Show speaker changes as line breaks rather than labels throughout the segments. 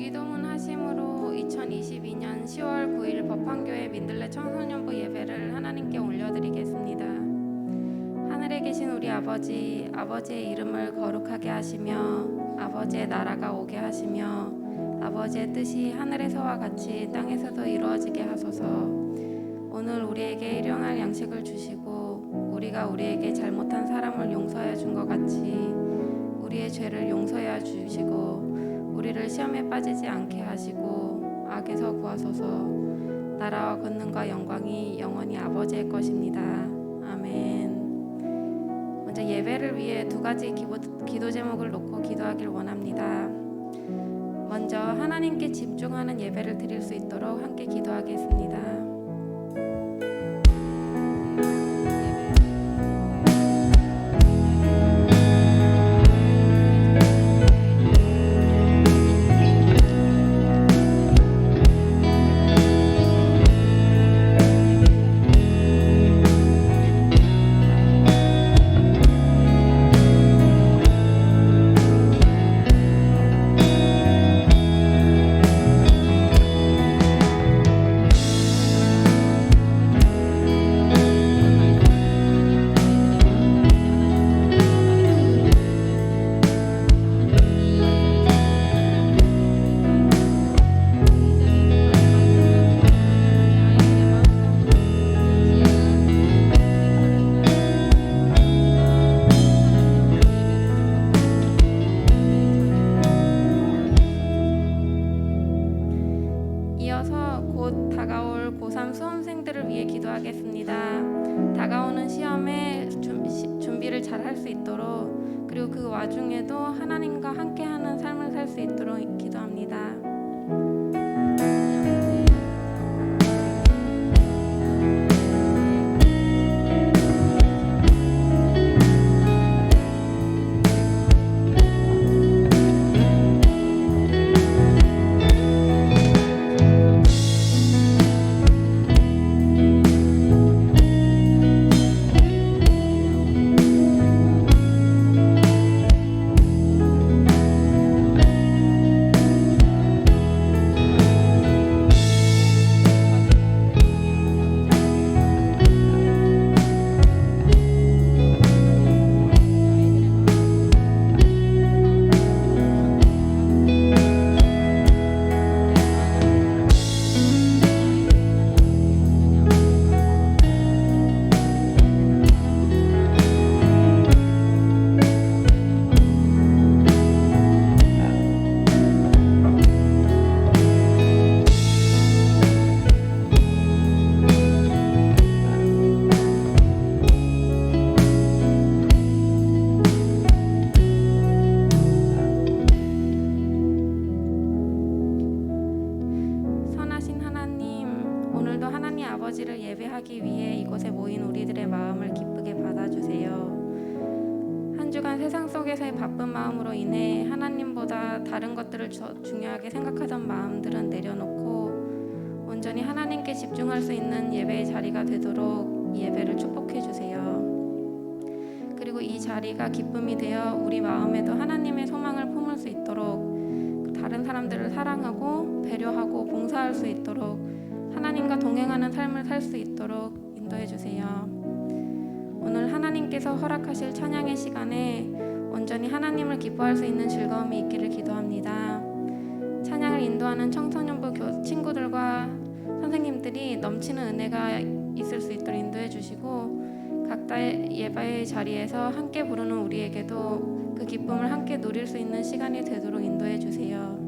주기도문 하심으로 2022년 10월 9일 법황교회 민들레 청소년부 예배를 하나님께 올려드리겠습니다. 하늘에 계신 우리 아버지, 아버지의 이름을 거룩하게 하시며 아버지의 나라가 오게 하시며 아버지의 뜻이 하늘에서와 같이 땅에서도 이루어지게 하소서. 오늘 우리에게 일용할 양식을 주시고 우리가 우리에게 잘못한 사람을 용서해 준 것 같이 우리의 죄를 용서해 주시고 우리를 시험에 빠지지 않게 하시고 악에서 구하소서. 나라와 권능과 영광이 영원히 아버지의 것입니다. 아멘. 먼저 예배를 위해 두 가지 기도 제목을 놓고 기도하길 원합니다. 먼저 하나님께 집중하는 예배를 드릴 수 있도록 함께 기도하겠습니다. 이어서 곧 다가올 고3 수험생들을 위해 기도하겠습니다. 다가오는 시험에 준비를 잘 할 수 있도록 그리고 그 와중에도 하나님과 함께하는 삶을 살 수 있도록 기도합니다. 하나님 아버지를 예배하기 위해 이곳에 모인 우리들의 마음을 기쁘게 받아주세요. 한 주간 세상 속에서의 바쁜 마음으로 인해 하나님보다 다른 것들을 중요하게 생각하던 마음들은 내려놓고 온전히 하나님께 집중할 수 있는 예배의 자리가 되도록 이 예배를 축복해 주세요. 그리고 이 자리가 기쁨이 되어 우리 마음에도 하나님의 소망을 품을 수 있도록 다른 사람들을 사랑하고 배려하고 봉사할 수 있도록 하나님과 동행하는 삶을 살 수 있도록 인도해 주세요. 오늘 하나님께서 허락하실 찬양의 시간에 온전히 하나님을 기뻐할 수 있는 즐거움이 있기를 기도합니다. 찬양을 인도하는 청소년부 친구들과 선생님들이 넘치는 은혜가 있을 수 있도록 인도해 주시고 각자의 예배의 자리에서 함께 부르는 우리에게도 그 기쁨을 함께 누릴 수 있는 시간이 되도록 인도해 주세요.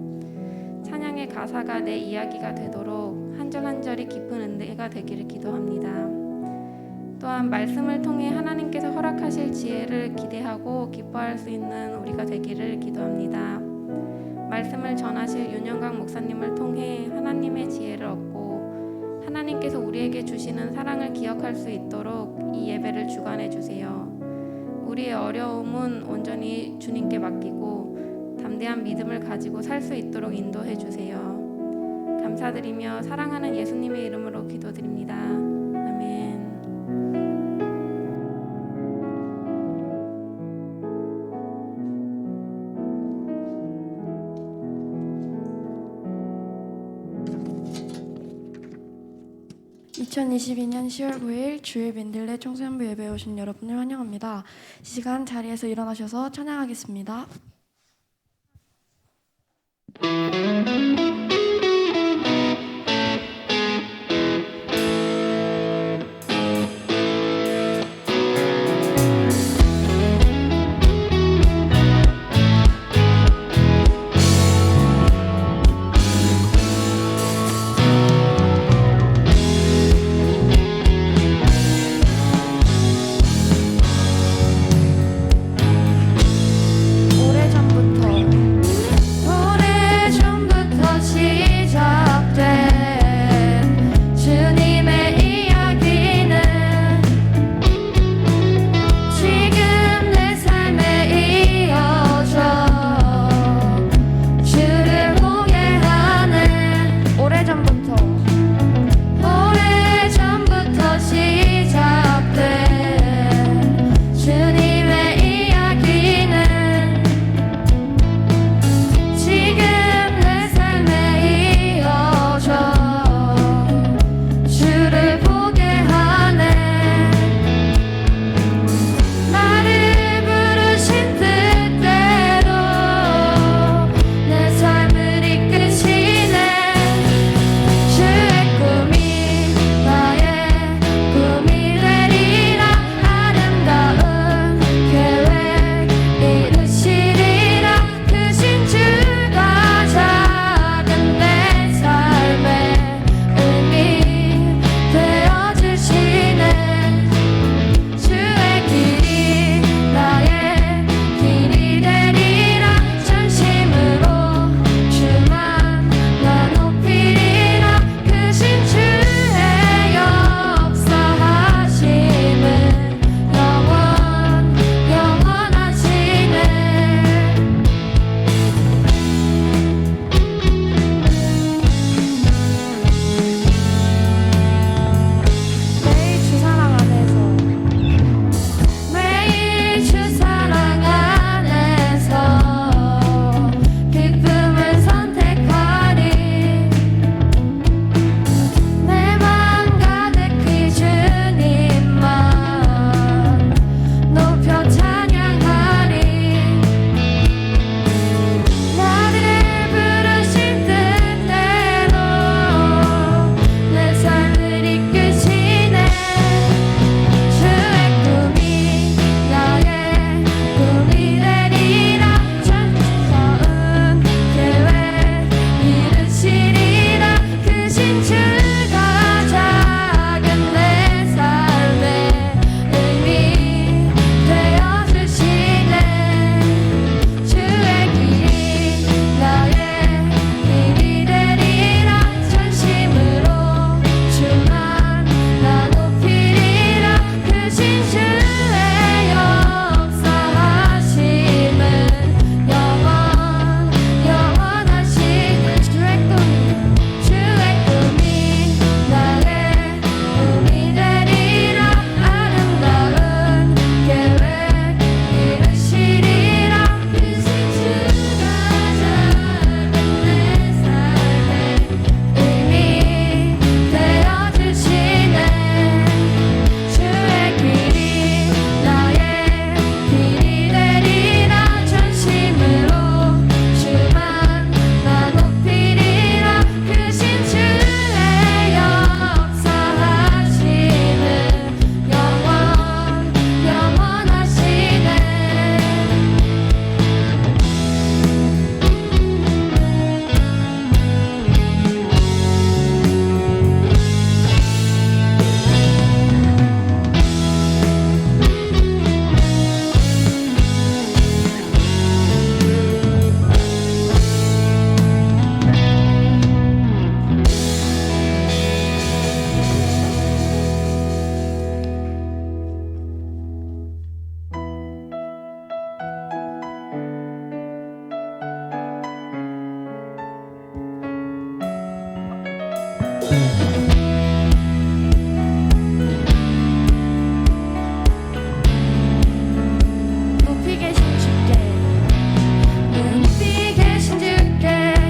찬양의 가사가 내 이야기가 되도록 한 절 한 절이 깊은 은혜가 되기를 기도합니다. 또한 말씀을 통해 하나님께서 허락하실 지혜를 기대하고 기뻐할 수 있는 우리가 되기를 기도합니다. 말씀을 전하실 윤영광 목사님을 통해 하나님의 지혜를 얻고 하나님께서 우리에게 주시는 사랑을 기억할 수 있도록 이 예배를 주관해 주세요. 우리의 어려움은 온전히 주님께 맡기고 담대한 믿음을 가지고 살 수 있도록 인도해 주세요. 감사드리며 사랑하는 예수님의 이름으로 기도드립니다. 아멘.
2022년 10월 9일 주일 맨들레 청소년부 예배에 오신 여러분을 환영합니다. 이 시간 자리에서 일어나셔서 찬양하겠습니다.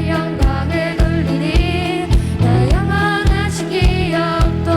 영광을 돌리리 나 영원하신 기억 또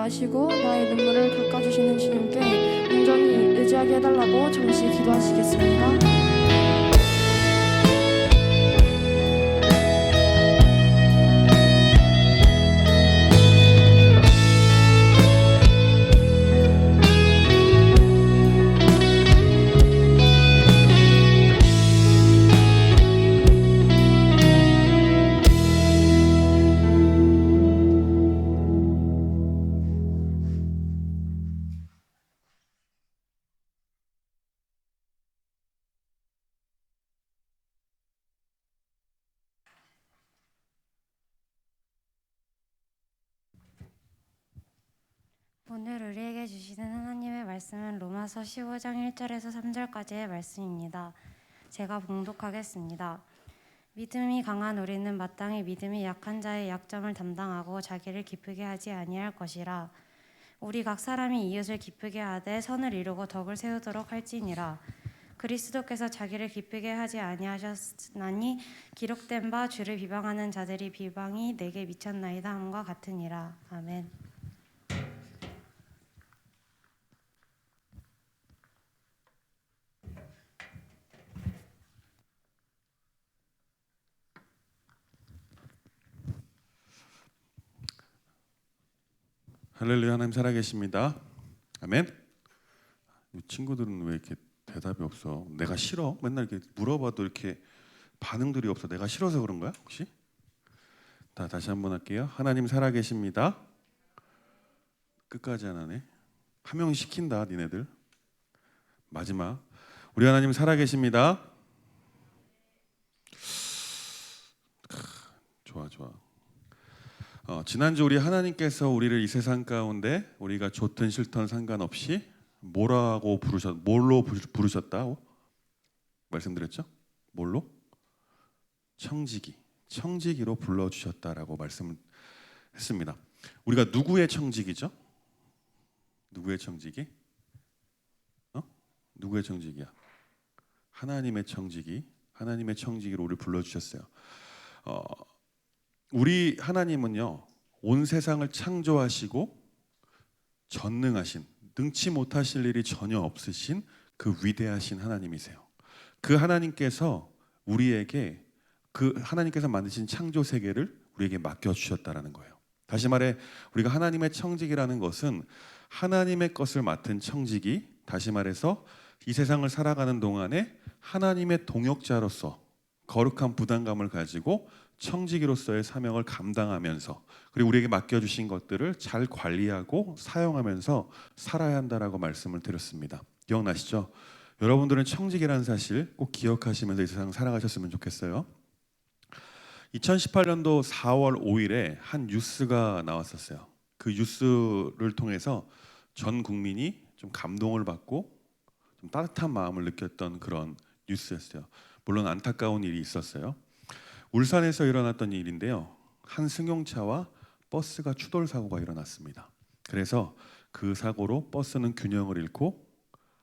아시고 나의 눈물을 닦아주시는 주님께 온전히 의지하게 해달라고 잠시 기도하시겠습니다.
오늘 우리에게 주시는 하나님의 말씀은 로마서 15장 1절에서 3절까지의 말씀입니다. 제가 봉독하겠습니다. 믿음이 강한 우리는 마땅히 믿음이 약한 자의 약점을 담당하고 자기를 기쁘게 하지 아니할 것이라. 우리 각 사람이 이웃을 기쁘게 하되 선을 이루고 덕을 세우도록 할지니라. 그리스도께서 자기를 기쁘게 하지 아니하셨나니 기록된 바 주를 비방하는 자들이 비방이 내게 미쳤나이다 함과 같으니라. 아멘.
할렐루야. 하나님 살아계십니다. 아멘. 이 친구들은 왜 이렇게 대답이 없어? 내가 싫어? 맨날 이렇게 물어봐도 이렇게 반응들이 없어. 내가 싫어서 그런 거야? 혹시? 다시 한번 할게요. 하나님 살아계십니다. 끝까지 안 하네. 한 명 시킨다 니네들. 마지막. 우리 하나님 살아계십니다. 좋아. 지난주 우리 하나님께서 우리를 이 세상 가운데 우리가 좋든 싫든 상관없이 뭘로 부르셨다고 말씀드렸죠? 뭘로? 청지기로 불러주셨다라고 말씀을 했습니다. 우리가 누구의 청지기죠? 누구의 청지기? 누구의 청지기야? 하나님의 청지기. 하나님의 청지기로 우리를 불러주셨어요. 우리 하나님은요, 온 세상을 창조하시고 전능하신, 능치 못하실 일이 전혀 없으신 그 위대하신 하나님이세요. 그 하나님께서 우리에게 그 하나님께서 만드신 창조 세계를 우리에게 맡겨주셨다라는 거예요. 다시 말해 우리가 하나님의 청지기라는 것은 하나님의 것을 맡은 청지기, 다시 말해서 이 세상을 살아가는 동안에 하나님의 동역자로서 거룩한 부담감을 가지고 청지기로서의 사명을 감당하면서 그리고 우리에게 맡겨주신 것들을 잘 관리하고 사용하면서 살아야 한다라고 말씀을 드렸습니다. 기억나시죠? 여러분들은 청지기라는 사실 꼭 기억하시면서 이 세상 살아가셨으면 좋겠어요. 2018년도 4월 5일에 한 뉴스가 나왔었어요. 그 뉴스를 통해서 전 국민이 좀 감동을 받고 좀 따뜻한 마음을 느꼈던 그런 뉴스였어요. 물론 안타까운 일이 있었어요. 울산에서 일어났던 일인데요. 한 승용차와 버스가 추돌 사고가 일어났습니다. 그래서 그 사고로 버스는 균형을 잃고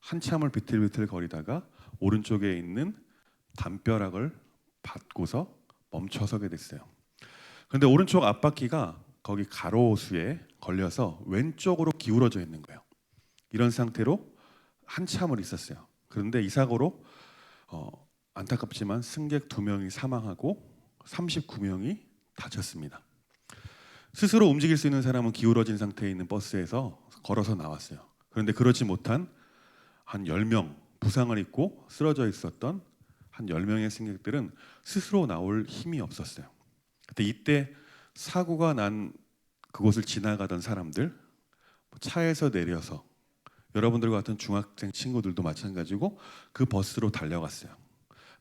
한참을 비틀비틀 거리다가 오른쪽에 있는 담벼락을 받고서 멈춰서게 됐어요. 그런데 오른쪽 앞바퀴가 거기 가로수에 걸려서 왼쪽으로 기울어져 있는 거예요. 이런 상태로 한참을 있었어요. 그런데 이 사고로 안타깝지만 승객 2명이 사망하고 39명이 다쳤습니다. 스스로 움직일 수 있는 사람은 기울어진 상태에 있는 버스에서 걸어서 나왔어요. 그런데 그렇지 못한 한 10명, 부상을 입고 쓰러져 있었던 한 10명의 승객들은 스스로 나올 힘이 없었어요. 근데 이때 사고가 난 그곳을 지나가던 사람들, 차에서 내려서 여러분들과 같은 중학생 친구들도 마찬가지고 그 버스로 달려갔어요.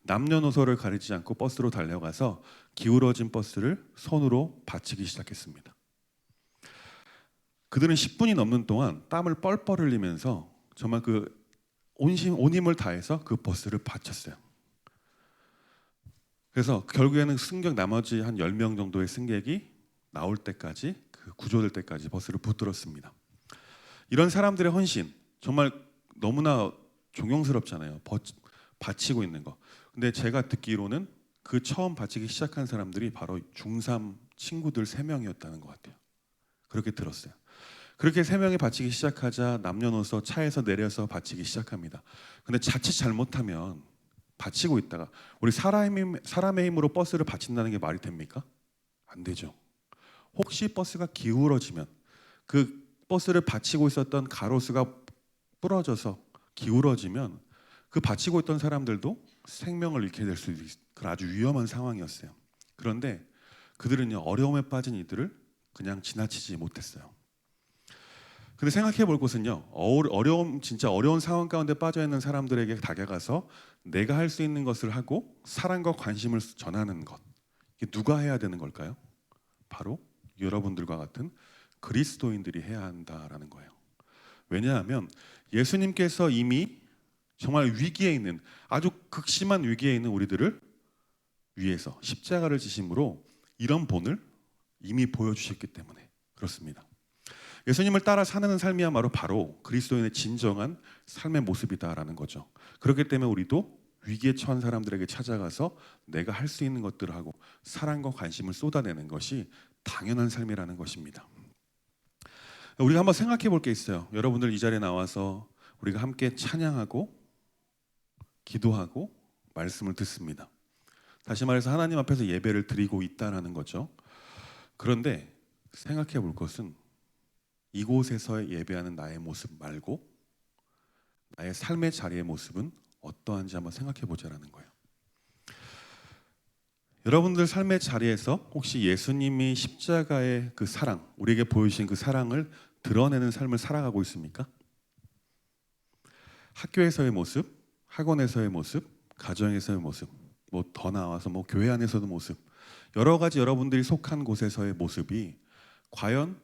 남녀노소를 가리지 않고 버스로 달려가서 기울어진 버스를 손으로 받치기 시작했습니다. 그들은 10분이 넘는 동안 땀을 뻘뻘 흘리면서 정말 그 온 힘을 다해서 그 버스를 받쳤어요. 그래서 결국에는 승객 나머지 한 10명 정도의 승객이 나올 때까지 구조될 때까지 버스를 붙들었습니다. 이런 사람들의 헌신 정말 너무나 존경스럽잖아요. 바치고 있는 거. 근데 제가 듣기로는 그 처음 바치기 시작한 사람들이 바로 중3 친구들 3명이었다는 것 같아요. 그렇게 들었어요. 그렇게 세 명이 바치기 시작하자 남녀노소 차에서 내려서 바치기 시작합니다. 근데 자칫 잘못하면 바치고 있다가 우리 사람의 힘으로 버스를 바친다는 게 말이 됩니까? 안 되죠. 혹시 버스가 기울어지면 그 버스를 받치고 있었던 가로수가 부러져서 기울어지면 그 받치고 있던 사람들도 생명을 잃게 될 수 있는 그런 아주 위험한 상황이었어요. 그런데 그들은요, 어려움에 빠진 이들을 그냥 지나치지 못했어요. 근데 생각해 볼 것은요, 진짜 어려운 상황 가운데 빠져 있는 사람들에게 다가가서 내가 할 수 있는 것을 하고 사랑과 관심을 전하는 것, 이게 누가 해야 되는 걸까요? 바로 여러분들과 같은 그리스도인들이 해야 한다라는 거예요. 왜냐하면 예수님께서 이미 정말 위기에 있는, 아주 극심한 위기에 있는 우리들을 위해서 십자가를 지심으로 이런 본을 이미 보여주셨기 때문에 그렇습니다. 예수님을 따라 사는 삶이야말로 바로 그리스도인의 진정한 삶의 모습이다라는 거죠. 그렇기 때문에 우리도 위기에 처한 사람들에게 찾아가서 내가 할 수 있는 것들을 하고 사랑과 관심을 쏟아내는 것이 당연한 삶이라는 것입니다. 우리가 한번 생각해 볼 게 있어요. 여러분들 이 자리에 나와서 우리가 함께 찬양하고 기도하고 말씀을 듣습니다. 다시 말해서 하나님 앞에서 예배를 드리고 있다는 거죠. 그런데 생각해 볼 것은 이곳에서 예배하는 나의 모습 말고 나의 삶의 자리의 모습은 어떠한지 한번 생각해 보자라는 거예요. 여러분들 삶의 자리에서 혹시 예수님이 십자가의 그 사랑, 우리에게 보여주신 그 사랑을 드러내는 삶을 살아가고 있습니까? 학교에서의 모습, 학원에서의 모습, 가정에서의 모습, 뭐 더 나아와서 뭐 교회 안에서도 모습, 여러 가지 여러분들이 속한 곳에서의 모습이 과연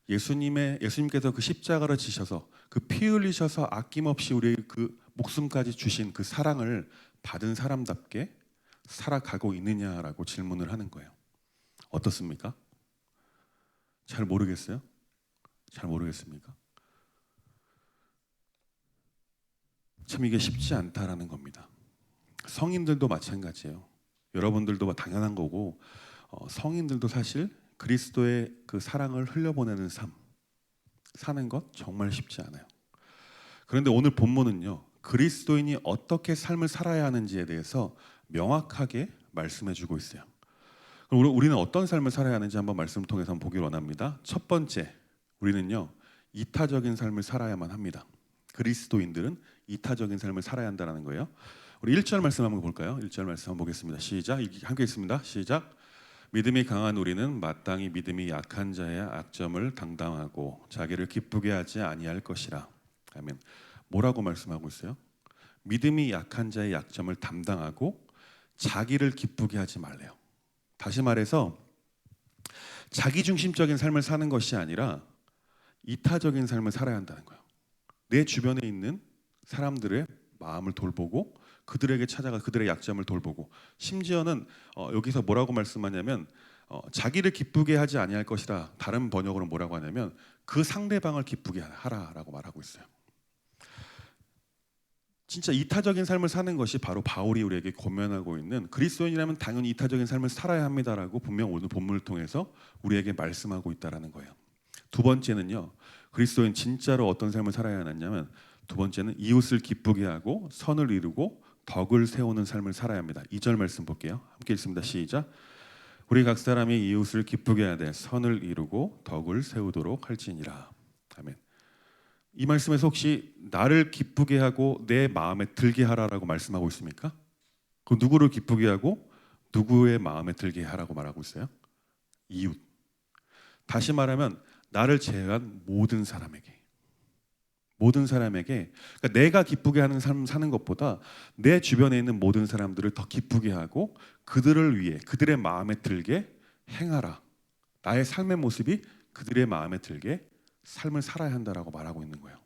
예수님께서 그 십자가를 지셔서 그 피 흘리셔서 아낌없이 우리의 그 목숨까지 주신 그 사랑을 받은 사람답게 살아가고 있느냐라고 질문을 하는 거예요. 어떻습니까? 잘 모르겠어요? 잘 모르겠습니까? 참 이게 쉽지 않다라는 겁니다. 성인들도 마찬가지예요. 여러분들도 당연한 거고 성인들도 사실 그리스도의 그 사랑을 흘려보내는 삶 사는 것 정말 쉽지 않아요. 그런데 오늘 본문은요, 그리스도인이 어떻게 삶을 살아야 하는지에 대해서 명확하게 말씀해주고 있어요. 그럼 우리는 어떤 삶을 살아야 하는지 한번 말씀을 통해서 한번 보기 원합니다. 첫 번째, 우리는요 이타적인 삶을 살아야만 합니다. 그리스도인들은 이타적인 삶을 살아야 한다는 거예요. 우리 1절 말씀 한번 볼까요? 1절 말씀 한번 보겠습니다. 시작. 함께 있습니다. 시작. 믿음이 강한 우리는 마땅히 믿음이 약한 자의 약점을 당당하고 자기를 기쁘게 하지 아니할 것이라. 아멘. 뭐라고 말씀하고 있어요? 믿음이 약한 자의 약점을 담당하고 자기를 기쁘게 하지 말래요. 다시 말해서 자기중심적인 삶을 사는 것이 아니라 이타적인 삶을 살아야 한다는 거예요. 내 주변에 있는 사람들의 마음을 돌보고 그들에게 찾아가 그들의 약점을 돌보고 심지어는 여기서 뭐라고 말씀하냐면 자기를 기쁘게 하지 아니할 것이라. 다른 번역으로는 뭐라고 하냐면 그 상대방을 기쁘게 하라라고 말하고 있어요. 진짜 이타적인 삶을 사는 것이 바로 바울이 우리에게 권면하고 있는, 그리스도인이라면 당연히 이타적인 삶을 살아야 합니다라고 분명 오늘 본문을 통해서 우리에게 말씀하고 있다라는 거예요. 두 번째는요, 그리스도인 진짜로 어떤 삶을 살아야 하냐면 두 번째는 이웃을 기쁘게 하고 선을 이루고 덕을 세우는 삶을 살아야 합니다. 2절 말씀 볼게요. 함께 읽습니다. 시작. 우리 각 사람이 이웃을 기쁘게 하되 선을 이루고 덕을 세우도록 할지니라. 아멘. 이 말씀에서 혹시 나를 기쁘게 하고 내 마음에 들게 하라라고 말씀하고 있습니까? 그 누구를 기쁘게 하고 누구의 마음에 들게 하라고 말하고 있어요? 이웃. 다시 말하면 나를 제외한 모든 사람에게, 그러니까 내가 기쁘게 하는 삶 사는 것보다 내 주변에 있는 모든 사람들을 더 기쁘게 하고 그들을 위해 그들의 마음에 들게 행하라. 나의 삶의 모습이 그들의 마음에 들게 삶을 살아야 한다라고 말하고 있는 거예요.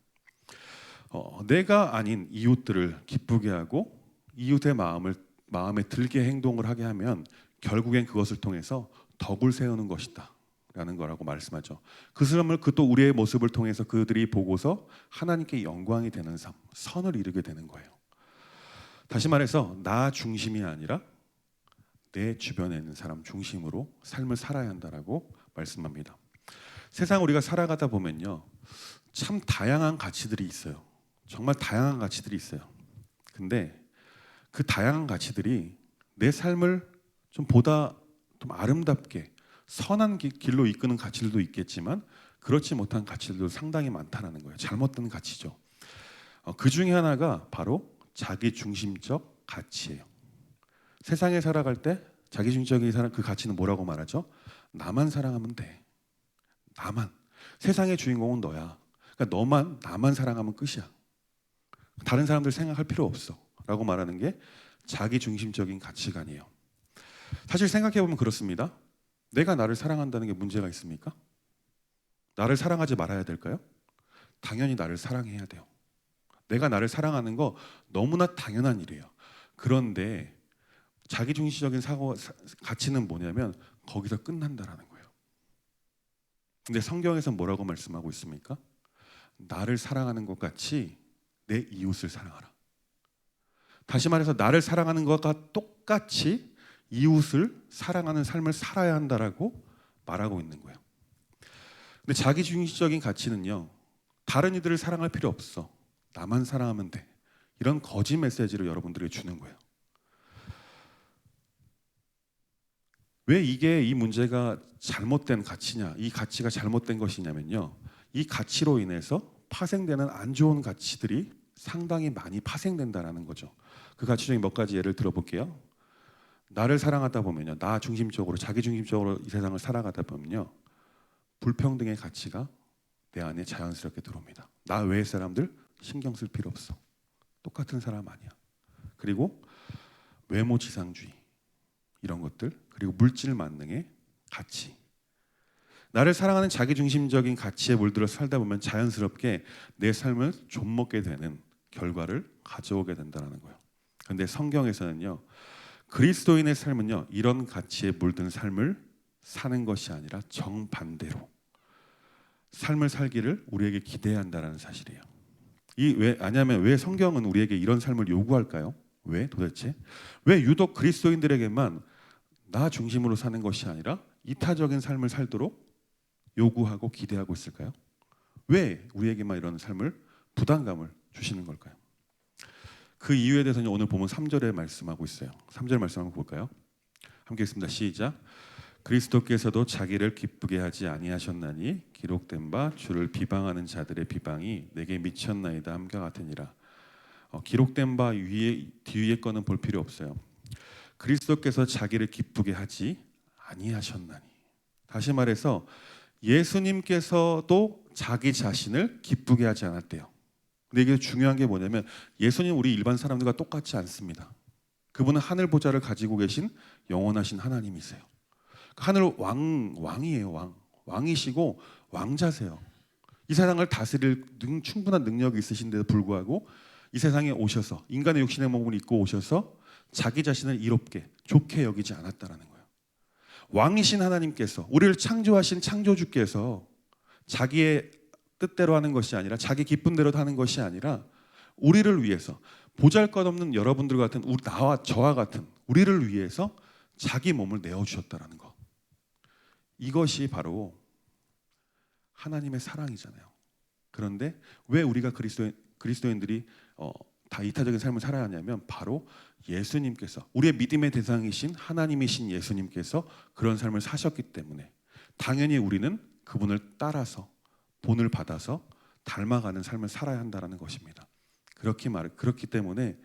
내가 아닌 이웃들을 기쁘게 하고 이웃의 마음에 들게 행동을 하게 하면 결국엔 그것을 통해서 덕을 세우는 것이다 라는 거라고 말씀하죠. 그 사람을 또 우리의 모습을 통해서 그들이 보고서 하나님께 영광이 되는 삶, 선을 이루게 되는 거예요. 다시 말해서 나 중심이 아니라 내 주변에 있는 사람 중심으로 삶을 살아야 한다라고 말씀합니다. 세상 우리가 살아가다 보면요, 참 다양한 가치들이 있어요. 정말 다양한 가치들이 있어요. 근데 그 다양한 가치들이 내 삶을 좀 보다 좀 아름답게 선한 길로 이끄는 가치들도 있겠지만 그렇지 못한 가치들도 상당히 많다는 거예요. 잘못된 가치죠. 그 중에 하나가 바로 자기중심적 가치예요. 세상에 살아갈 때 자기중심적인 그 가치는 뭐라고 말하죠? 나만 사랑하면 돼. 나만. 세상의 주인공은 너야. 그러니까 나만 사랑하면 끝이야. 다른 사람들 생각할 필요 없어. 라고 말하는 게 자기중심적인 가치관이에요. 사실 생각해보면 그렇습니다. 내가 나를 사랑한다는 게 문제가 있습니까? 나를 사랑하지 말아야 될까요? 당연히 나를 사랑해야 돼요. 내가 나를 사랑하는 거 너무나 당연한 일이에요. 그런데 자기중심적인 가치는 뭐냐면 거기서 끝난다라는 거예요. 근데 성경에서 뭐라고 말씀하고 있습니까? 나를 사랑하는 것 같이 내 이웃을 사랑하라. 다시 말해서 나를 사랑하는 것과 똑같이 이웃을 사랑하는 삶을 살아야 한다라고 말하고 있는 거예요. 근데 자기중심적인 가치는요, 다른 이들을 사랑할 필요 없어. 나만 사랑하면 돼. 이런 거짓 메시지를 여러분들에게 주는 거예요. 왜 이 문제가 잘못된 가치냐, 이 가치가 잘못된 것이냐면요, 이 가치로 인해서 파생되는 안 좋은 가치들이 상당히 많이 파생된다라는 거죠. 그 가치 중에 몇 가지 예를 들어볼게요. 나를 사랑하다 보면요, 나 중심적으로, 자기 중심적으로 이 세상을 살아가다 보면요, 불평등의 가치가 내 안에 자연스럽게 들어옵니다. 나 외의 사람들 신경 쓸 필요 없어. 똑같은 사람 아니야. 그리고 외모지상주의, 이런 것들, 그리고 물질 만능의 가치. 나를 사랑하는 자기중심적인 가치에 물들어 살다 보면 자연스럽게 내 삶을 좀먹게 되는 결과를 가져오게 된다는 거예요. 그런데 성경에서는요, 그리스도인의 삶은요, 이런 가치에 물든 삶을 사는 것이 아니라 정반대로 삶을 살기를 우리에게 기대한다는 사실이에요. 왜 성경은 우리에게 이런 삶을 요구할까요? 왜 도대체? 왜 유독 그리스도인들에게만 나 중심으로 사는 것이 아니라 이타적인 삶을 살도록 요구하고 기대하고 있을까요? 왜 우리에게만 이런 삶을, 부담감을 주시는 걸까요? 그 이유에 대해서는 오늘 보면 3절에 말씀하고 있어요. 3절 말씀 한번 볼까요? 함께 읽습니다. 시작. 그리스도께서도 자기를 기쁘게 하지 아니하셨나니 기록된 바 주를 비방하는 자들의 비방이 내게 미쳤나이다 함과 같으니라. 기록된 바 뒤에 거는 볼 필요 없어요. 그리스도께서 자기를 기쁘게 하지 아니하셨나니. 다시 말해서 예수님께서도 자기 자신을 기쁘게 하지 않았대요. 근데 이게 중요한 게 뭐냐면 예수님 우리 일반 사람들과 똑같지 않습니다. 그분은 하늘 보좌를 가지고 계신 영원하신 하나님이세요. 하늘 왕이에요. 왕이시고 왕자세요. 이 세상을 다스릴 충분한 능력이 있으신데도 불구하고 이 세상에 오셔서 인간의 육신의 몸을 입고 오셔서 자기 자신을 이롭게 좋게 여기지 않았다라는 거예요. 왕이신 하나님께서, 우리를 창조하신 창조주께서 자기의 뜻대로 하는 것이 아니라 자기 기쁜 대로 하는 것이 아니라 우리를 위해서, 보잘것없는 여러분들 같은 나와 저와 같은 우리를 위해서 자기 몸을 내어주셨다라는 거. 이것이 바로 하나님의 사랑이잖아요. 그런데 왜 우리가 그리스도인들이 다 이타적인 삶을 살아야 하냐면 바로 예수님께서, 우리의 믿음의 대상이신 하나님이신 예수님께서 그런 삶을 사셨기 때문에 당연히 우리는 그분을 따라서 본을 받아서 닮아가는 삶을 살아야 한다는 것입니다. 그렇기 때문에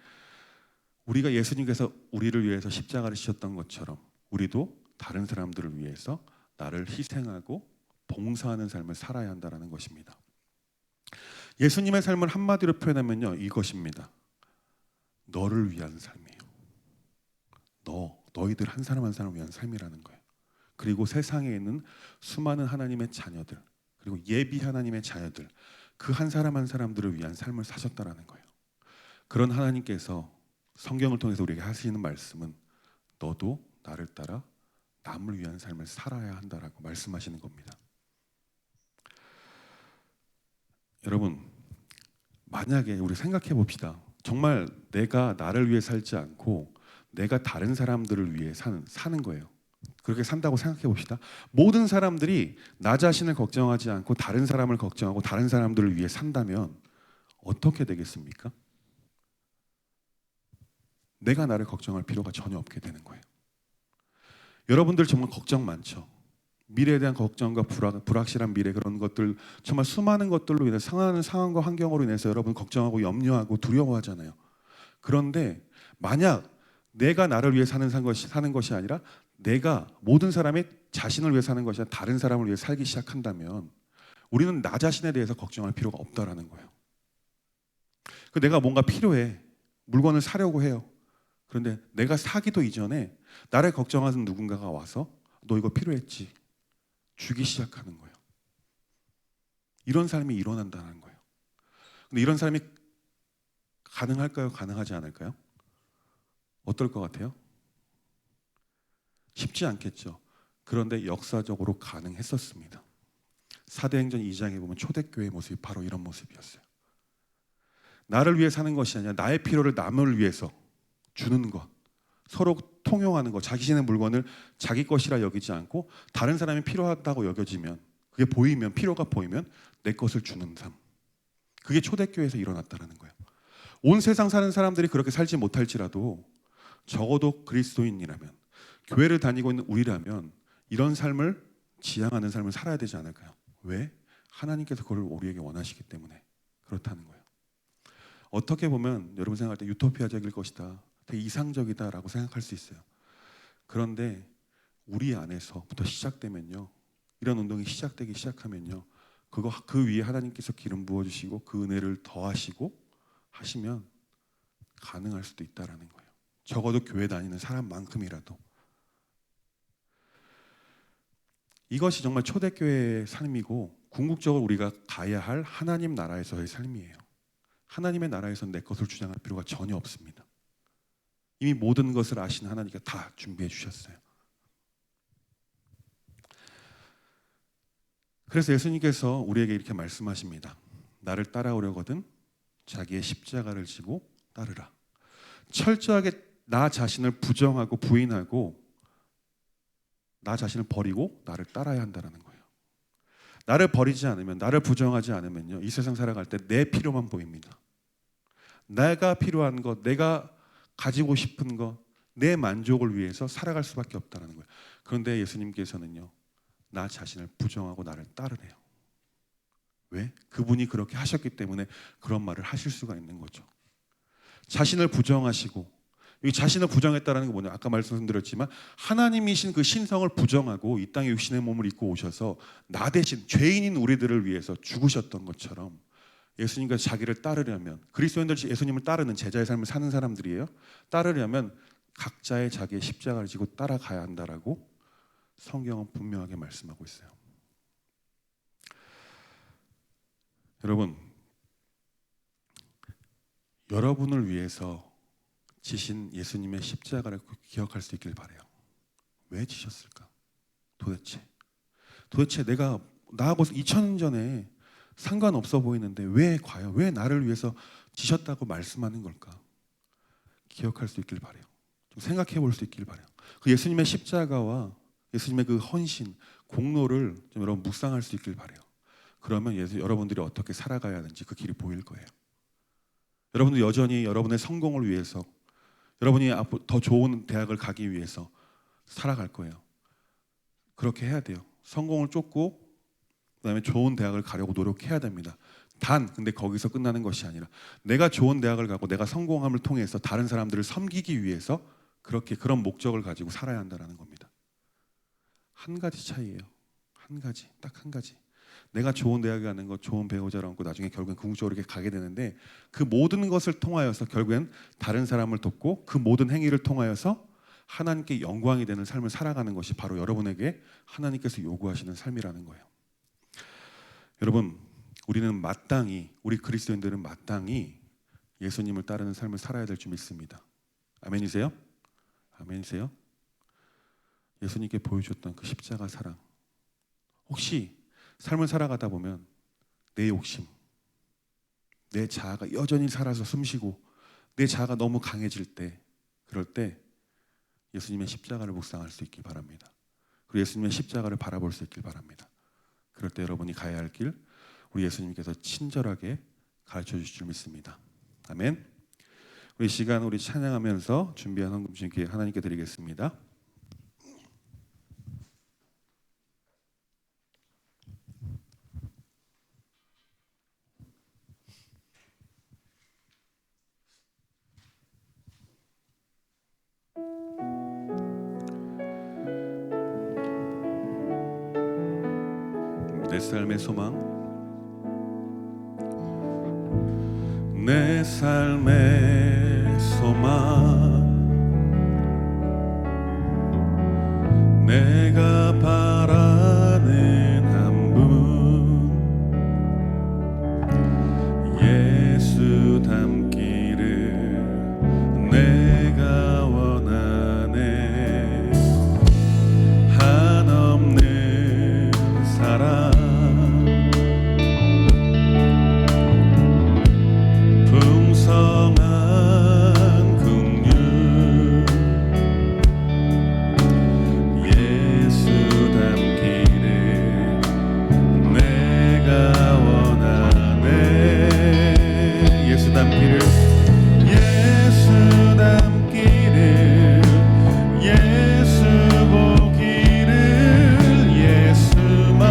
우리가 예수님께서 우리를 위해서 십자가를 지셨던 것처럼 우리도 다른 사람들을 위해서 나를 희생하고 봉사하는 삶을 살아야 한다는 것입니다. 예수님의 삶을 한마디로 표현하면요, 이것입니다. 너를 위한 삶이에요. 너희들 한 사람 한 사람을 위한 삶이라는 거예요. 그리고 세상에 있는 수많은 하나님의 자녀들, 그리고 예비 하나님의 자녀들, 그 한 사람 한 사람들을 위한 삶을 사셨다라는 거예요. 그런 하나님께서 성경을 통해서 우리에게 하시는 말씀은 너도 나를 따라 남을 위한 삶을 살아야 한다라고 말씀하시는 겁니다. 여러분, 만약에 우리 생각해 봅시다. 정말 내가 나를 위해 살지 않고 내가 다른 사람들을 위해 사는 거예요. 그렇게 산다고 생각해 봅시다. 모든 사람들이 나 자신을 걱정하지 않고 다른 사람을 걱정하고 다른 사람들을 위해 산다면 어떻게 되겠습니까? 내가 나를 걱정할 필요가 전혀 없게 되는 거예요. 여러분들 정말 걱정 많죠. 미래에 대한 걱정과 불확실한 미래, 그런 것들, 정말 수많은 것들로 인해 상하는 상황과 환경으로 인해서 여러분 걱정하고 염려하고 두려워하잖아요. 그런데 만약 내가 나를 위해 사는 것이 아니라 내가 모든 사람의 자신을 위해 사는 것이 아니라 다른 사람을 위해 살기 시작한다면 우리는 나 자신에 대해서 걱정할 필요가 없다라는 거예요. 내가 뭔가 필요해. 물건을 사려고 해요. 그런데 내가 사기도 이전에 나를 걱정하는 누군가가 와서 너 이거 필요했지? 주기 시작하는 거예요. 이런 삶이 일어난다는 거예요. 근데 이런 삶이 가능할까요? 가능하지 않을까요? 어떨 것 같아요? 쉽지 않겠죠. 그런데 역사적으로 가능했었습니다. 사도행전 2장에 보면 초대교회의 모습이 바로 이런 모습이었어요. 나를 위해 사는 것이 아니라 나의 필요를 남을 위해서 주는 것, 서로 통용하는 것, 자신의 물건을 자기 것이라 여기지 않고 다른 사람이 필요하다고 여겨지면, 그게 보이면, 필요가 보이면 내 것을 주는 삶, 그게 초대교회에서 일어났다는 거예요. 온 세상 사는 사람들이 그렇게 살지 못할지라도 적어도 그리스도인이라면, 교회를 다니고 있는 우리라면 이런 삶을 지향하는 삶을 살아야 되지 않을까요? 왜? 하나님께서 그걸 우리에게 원하시기 때문에 그렇다는 거예요. 어떻게 보면 여러분 생각할 때 유토피아적일 것이다, 되게 이상적이다라고 생각할 수 있어요. 그런데 우리 안에서부터 시작되면요, 이런 운동이 시작되기 시작하면요, 그 위에 하나님께서 기름 부어주시고 그 은혜를 더하시고 하시면 가능할 수도 있다라는 거예요. 적어도 교회 다니는 사람만큼이라도. 이것이 정말 초대교회의 삶이고 궁극적으로 우리가 가야 할 하나님 나라에서의 삶이에요. 하나님의 나라에서는 내 것을 주장할 필요가 전혀 없습니다. 이미 모든 것을 아시는 하나님께서 다 준비해 주셨어요. 그래서 예수님께서 우리에게 이렇게 말씀하십니다. 나를 따라오려거든 자기의 십자가를 지고 따르라. 철저하게 나 자신을 부정하고 부인하고 나 자신을 버리고 나를 따라야 한다는 거예요. 나를 버리지 않으면, 나를 부정하지 않으면요, 이 세상 살아갈 때 내 필요만 보입니다. 내가 필요한 것, 내가 가지고 싶은 것, 내 만족을 위해서 살아갈 수밖에 없다는 거예요. 그런데 예수님께서는요, 나 자신을 부정하고 나를 따르래요. 왜? 그분이 그렇게 하셨기 때문에 그런 말을 하실 수가 있는 거죠. 자신을 부정하시고, 이 자신을 부정했다는 게 뭐냐? 아까 말씀드렸지만 하나님이신 그 신성을 부정하고 이 땅에 육신의 몸을 입고 오셔서 나 대신 죄인인 우리들을 위해서 죽으셨던 것처럼 예수님께서 자기를 따르려면, 그리스도인들이 예수님을 따르는 제자의 삶을 사는 사람들이에요. 따르려면 각자의 자기의 십자가를 지고 따라가야 한다라고 성경은 분명하게 말씀하고 있어요. 여러분, 여러분을 위해서 지신 예수님의 십자가를 기억할 수 있길 바라요. 왜 지셨을까? 도대체 내가 나하고 2000년 전에 상관없어 보이는데 과연 왜 나를 위해서 지셨다고 말씀하는 걸까? 기억할 수 있길 바라요. 좀 생각해 볼 수 있길 바라요. 그 예수님의 십자가와 예수님의 그 헌신, 공로를 좀 여러분 묵상할 수 있길 바라요. 그러면 여러분들이 어떻게 살아가야 하는지 그 길이 보일 거예요. 여러분들 여전히 여러분의 성공을 위해서, 여러분이 더 좋은 대학을 가기 위해서 살아갈 거예요. 그렇게 해야 돼요. 성공을 쫓고 그다음에 좋은 대학을 가려고 노력해야 됩니다. 근데 거기서 끝나는 것이 아니라 내가 좋은 대학을 가고 내가 성공함을 통해서 다른 사람들을 섬기기 위해서 그런 목적을 가지고 살아야 한다는 겁니다. 한 가지 차이예요. 딱 한 가지. 내가 좋은 대학에 가는 것, 좋은 배우자를 얻고 나중에 결국엔 궁극적으로 이렇게 가게 되는데, 그 모든 것을 통하여서 결국엔 다른 사람을 돕고 그 모든 행위를 통하여서 하나님께 영광이 되는 삶을 살아가는 것이 바로 여러분에게 하나님께서 요구하시는 삶이라는 거예요. 여러분, 우리 그리스도인들은 마땅히 예수님을 따르는 삶을 살아야 될 줄 믿습니다. 아멘이세요? 아멘이세요? 예수님께 보여주셨던 그 십자가 사랑, 혹시 삶을 살아가다 보면 내 욕심, 내 자아가 여전히 살아서 숨쉬고 내 자아가 너무 강해질 때, 그럴 때 예수님의 십자가를 묵상할 수 있길 바랍니다. 그리고 예수님의 십자가를 바라볼 수 있길 바랍니다. 그럴 때 여러분이 가야 할 길 우리 예수님께서 친절하게 가르쳐 주실 줄 믿습니다. 아멘. 우리 시간 우리 찬양하면서 준비한 헌금 주님께 하나님께 드리겠습니다. 내 삶의 소망, 내 삶의 소망, 내가 바라는 한 분, 예수 닮기를 내가 원하네. 한없는 사랑, 풍성한 긍휼, 예수 닮기를 내가 원하네. 예수 닮기를, 예수 닮기를, 예수 보기를, 예수만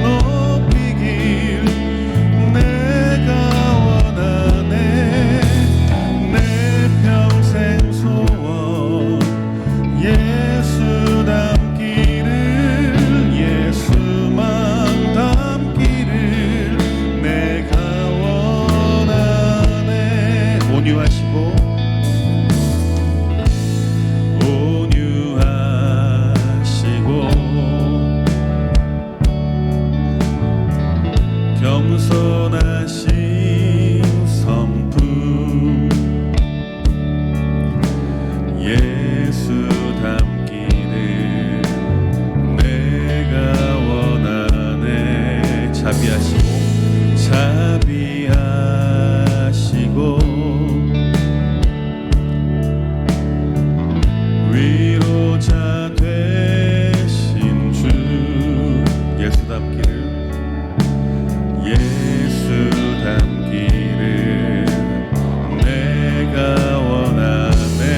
높이길 내가 원하네. 내 평생 소원, 예수 닮기를, 예수만 닮기를 내가 원하네. 온유하시고 겸손하신 성품, 예수 닮기를 내가 원하네. 자비하시고 위로자 되신 주, 예수 닮기를, 예수 닮기를 내가 원하네.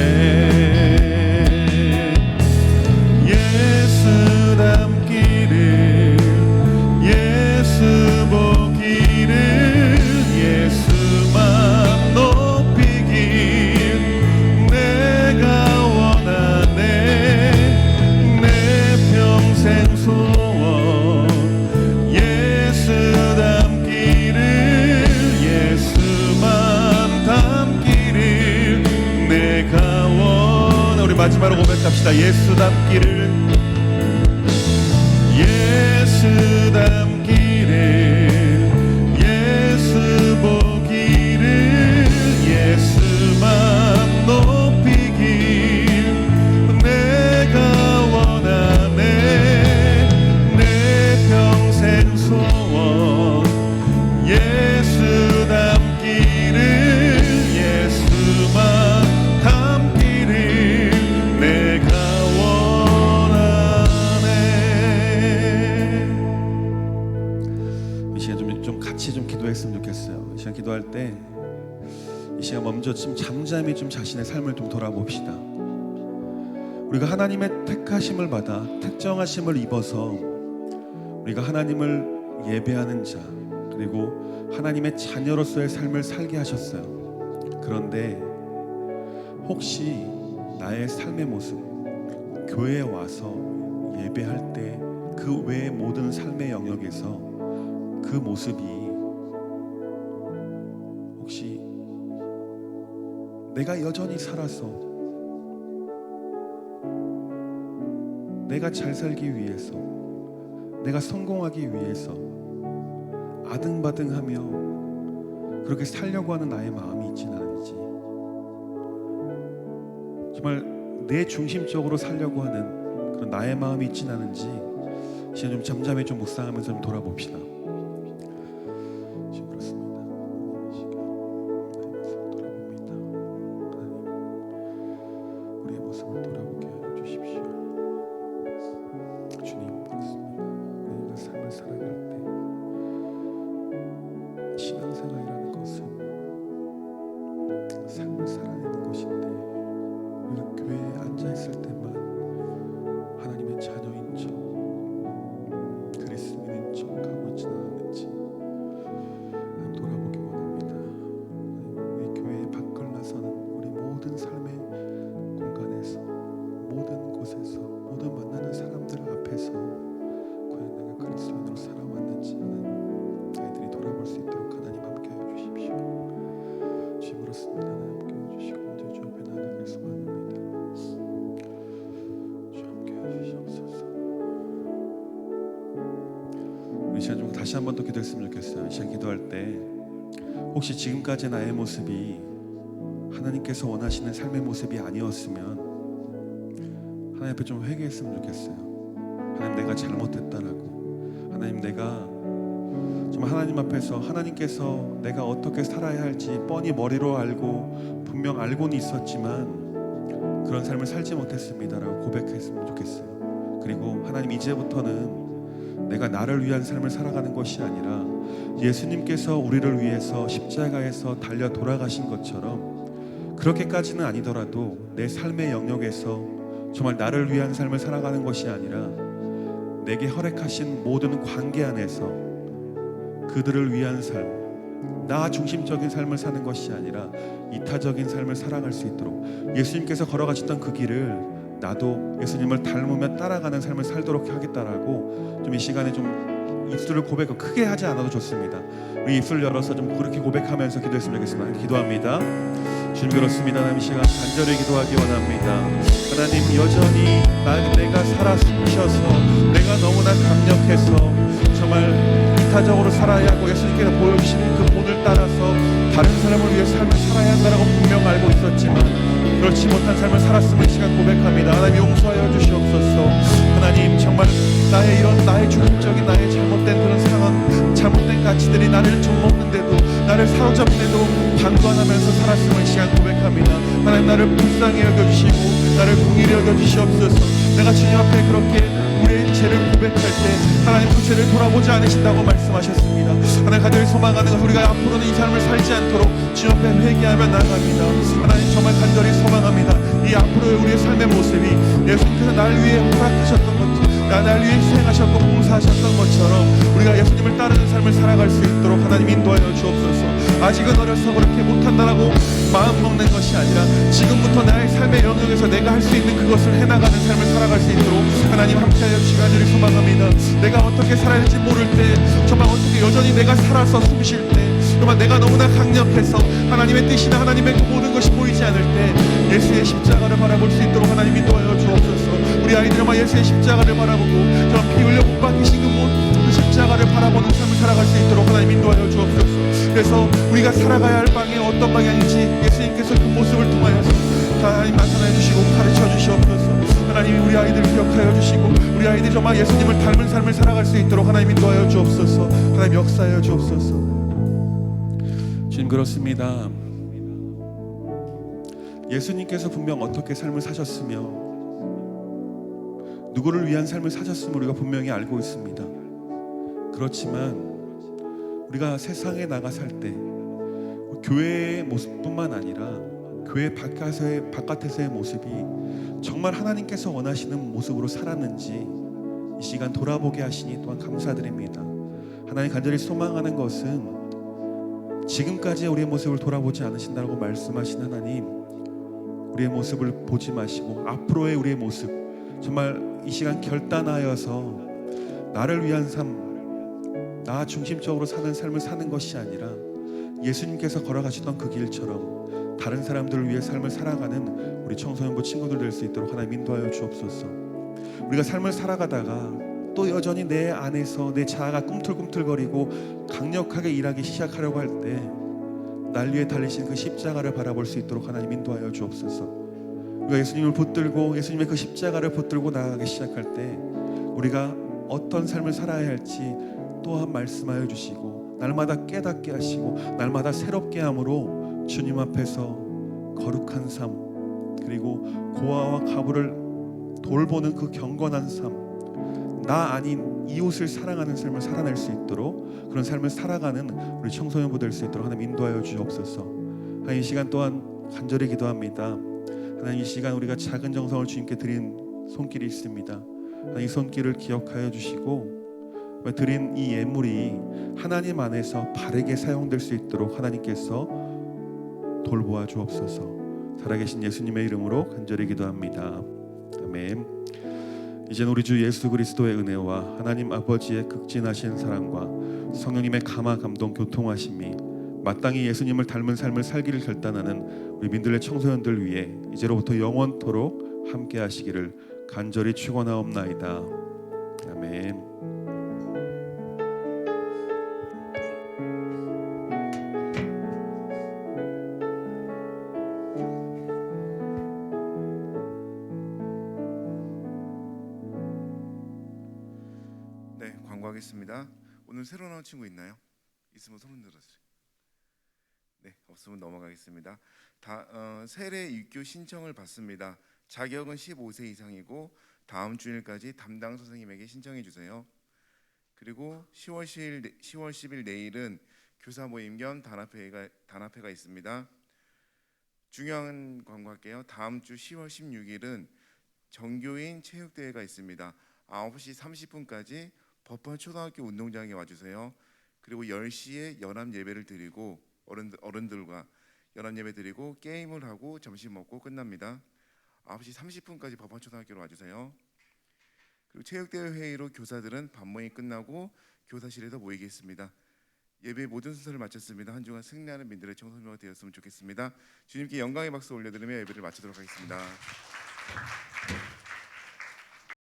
예수 닮기를, 예수 보기를, 예수만 높이길 내가 원하네. 내 평생 소원, 예수 닮기를, 예수만 닮기를 내가 원하네. 우리 마지막으로 고백합시다. 예수 닮기를, 예수 닮기를, 예수 보기를, 예수만 높이길 내가 원하네. 내 평생 소원, 예수 닮기를, 예수만 닮기를 내가 원하네. 이 시간 좀 같이 좀 기도했으면 좋겠어요. 이 시간 기도할 때 이 시간 먼저 좀 잠잠히 좀 자신의 삶을 좀 돌아봅시다. 우리가 하나님의 택하심을 받아 택정하심을 입어서 우리가 하나님을 예배하는 자, 그리고 하나님의 자녀로서의 삶을 살게 하셨어요. 그런데 혹시 나의 삶의 모습, 교회에 와서 예배할 때 그 외의 모든 삶의 영역에서 그 모습이 혹시 내가 여전히 살아서 내가 잘 살기 위해서, 내가 성공하기 위해서 아등바등하며 그렇게 살려고 하는 나의 마음이 있지는 않은지, 정말 내 중심적으로 살려고 하는 그런 나의 마음이 있지는 않은지 시간 좀 잠잠히 좀 묵상하면서 좀 돌아봅시다. 지금 그렇습니다. 이 시간 돌아봅니다. 하나님, 우리의 모습을 돌아보게 해주십시오. 곳에서 모든 만나는 사람들 앞에서 과연 내가 그리스도인으로 살아왔는지 하나님 아이들이 돌아볼 수 있도록 하나님 함께하여 주십시오. 주님 그렇습니다. 하나님 함께하여 주시고 이제 주 앞에 나아가길 소망합니다. 주 함께하여 주시옵소서. 우리 시간 좀 다시 한 번 더 기도했으면 좋겠어요. 이 시간 기도할 때 혹시 지금까지 나의 모습이 하나님께서 원하시는 삶의 모습이 아니었으면 하나님 앞에 좀 회개했으면 좋겠어요. 하나님 내가 잘못했다라고, 하나님 내가 정말 하나님 앞에서 하나님께서 내가 어떻게 살아야 할지 뻔히 머리로 알고 분명 알고는 있었지만 그런 삶을 살지 못했습니다라고 고백했으면 좋겠어요. 그리고 하나님 이제부터는 내가 나를 위한 삶을 살아가는 것이 아니라 예수님께서 우리를 위해서 십자가에서 달려 돌아가신 것처럼 그렇게까지는 아니더라도 내 삶의 영역에서 정말 나를 위한 삶을 살아가는 것이 아니라 내게 허락하신 모든 관계 안에서 그들을 위한 삶, 나 중심적인 삶을 사는 것이 아니라 이타적인 삶을 살아갈 수 있도록 예수님께서 걸어가셨던 그 길을 나도 예수님을 닮으며 따라가는 삶을 살도록 하겠다라고 좀 이 시간에 좀 입술을 고백을 크게 하지 않아도 좋습니다. 우리 입술 열어서 좀 그렇게 고백하면서 기도했으면 좋겠습니다. 기도합니다. 주님 그렇습니다. 하나님 이 시간 간절히 기도하기 원합니다. 하나님 여전히 내가 살아 숨쉬어서 내가 너무나 강력해서 정말 이타적으로 살아야 하고 예수님께서 보여주시는 그 본을 따라서 다른 사람을 위해 삶을 살아야 한다고 분명 알고 있었지만 그렇지 못한 삶을 살았음을 시간 고백합니다. 하나님 용서하여 주시옵소서. 하나님 정말 나의 중심적인 나의 잘못된 그런 상황, 잘못된 가치들이 나를 좀먹는데도 나를 사로잡는데도 방관하면서 살았음을 시간 고백합니다. 하나님 나를 불쌍히 여겨주시고 나를 긍휼히 여겨주시옵소서. 내가 주님 앞에 그렇게 우리의 죄를 고백할 때 하나님 그 죄를 돌아보지 않으신다고 말씀하셨습니다. 하나님 간절히 소망하는 것 우리가 앞으로는 이 삶을 살지 않도록 주님 앞에 회개하며 나아갑니다. 하나님 정말 간절히 소망합니다. 이 앞으로의 우리의 삶의 모습이 예수님께서 나를 위해 허락하셨던 것, 나를 위해 수행하셨고 봉사하셨던 것처럼 우리가 예수님을 따르는 삶을 살아갈 수 있도록 하나님 인도하여 주옵소서. 아직은 어려서 그렇게 못한다라고 마음 먹는 것이 아니라 지금부터 나의 삶의 영역에서 내가 할 수 있는 그것을 해나가는 삶을 살아갈 수 있도록 하나님 함께하여 주시기를 소망합니다. 내가 어떻게 살아야 할지 모를 때 정말 어떻게 여전히 내가 살아서 숨쉴 때 정말 내가 너무나 강력해서 하나님의 뜻이나 하나님의 그 모든 것이 보이지 않을 때 예수의 십자가를 바라볼 수 있도록 하나님 인도하여 주옵소서. 우리 아이들 정말 예수의 십자가를 바라보고 정말 피 흘려 못 박히신 그 십자가를 바라보는 삶을 살아갈 수 있도록 하나님 인도하여 주옵소서. 그래서 우리가 살아가야 할 방이 어떤 방향인지 예수님께서 그 모습을 통하여서 하나님 나타내 주시고 가르쳐 주시옵소서. 하나님 우리 아이들 기억하여 주시고 우리 아이들 정말 예수님을 닮은 삶을 살아갈 수 있도록 하나님 인도하여 주옵소서. 하나님 역사하여 주옵소서. 주님 그렇습니다. 예수님께서 분명 어떻게 삶을 사셨으며 누구를 위한 삶을 사셨음을 우리가 분명히 알고 있습니다. 그렇지만 우리가 세상에 나가 살 때 교회의 모습뿐만 아니라 교회 바깥에서의 모습이 정말 하나님께서 원하시는 모습으로 살았는지 이 시간 돌아보게 하시니 또한 감사드립니다. 하나님 간절히 소망하는 것은 지금까지 우리의 모습을 돌아보지 않으신다고 말씀하신 하나님, 우리의 모습을 보지 마시고 앞으로의 우리의 모습 정말 이 시간 결단하여서 나를 위한 삶, 나 중심적으로 사는 삶을 사는 것이 아니라 예수님께서 걸어가시던 그 길처럼 다른 사람들을 위해 삶을 살아가는 우리 청소년부 친구들 될 수 있도록 하나님 인도하여 주옵소서. 우리가 삶을 살아가다가 또 여전히 내 안에서 내 자아가 꿈틀꿈틀거리고 강력하게 일하기 시작하려고 할 때 날 위해 달리신 그 십자가를 바라볼 수 있도록 하나님 인도하여 주옵소서. 우리가 예수님을 붙들고 예수님의 그 십자가를 붙들고 나아가기 시작할 때 우리가 어떤 삶을 살아야 할지 또한 말씀하여 주시고 날마다 깨닫게 하시고 날마다 새롭게 함으로 주님 앞에서 거룩한 삶 그리고 고아와 가부를 돌보는 그 경건한 삶, 나 아닌 이웃을 사랑하는 삶을 살아낼 수 있도록 그런 삶을 살아가는 우리 청소년부 될 수 있도록 하나님 인도하여 주옵소서. 하나님 이 시간 또한 간절히 기도합니다. 하나님 이 시간 우리가 작은 정성을 주님께 드린 손길이 있습니다. 하나님 이 손길을 기억하여 주시고 드린 이 예물이 하나님 안에서 바르게 사용될 수 있도록 하나님께서 돌보아 주옵소서. 살아계신 예수님의 이름으로 간절히 기도합니다. 아멘. 아멘. 이제는 우리 주 예수 그리스도의 은혜와 하나님 아버지의 극진하신 사랑과 성령님의 감화 감동 교통하심이 마땅히 예수님을 닮은 삶을 살기를 결단하는 우리 민들레 청소년들 위해 이제로부터 영원토록 함께 하시기를 간절히 축원하옵나이다. 아멘.
네, 광고하겠습니다. 오늘 새로 나온 친구 있나요? 있으면 손 들어주세요. 네, 없으면 넘어가겠습니다. 세례 입교 신청을 받습니다. 자격은 15세 이상이고 다음 주일까지 담당 선생님에게 신청해 주세요. 그리고 10월 10일 내일은 교사 모임 겸 단합회가 있습니다. 중요한 광고할게요. 다음 주 10월 16일은 정교인 체육대회가 있습니다. 9시 30분까지 법화 초등학교 운동장에 와주세요. 그리고 10시에 연합 예배를 드리고 어른들과 연합 예배 드리고 게임을 하고 점심 먹고 끝납니다. 9시 30분까지 법화 초등학교로 와주세요. 그리고 체육대회 회의로 교사들은 반모임 끝나고 교사실에서 모이겠습니다. 예배 모든 순서를 마쳤습니다. 한 주간 승리하는 민들레 청소년부가 되었으면 좋겠습니다. 주님께 영광의 박수 올려드리며 예배를 마치도록 하겠습니다.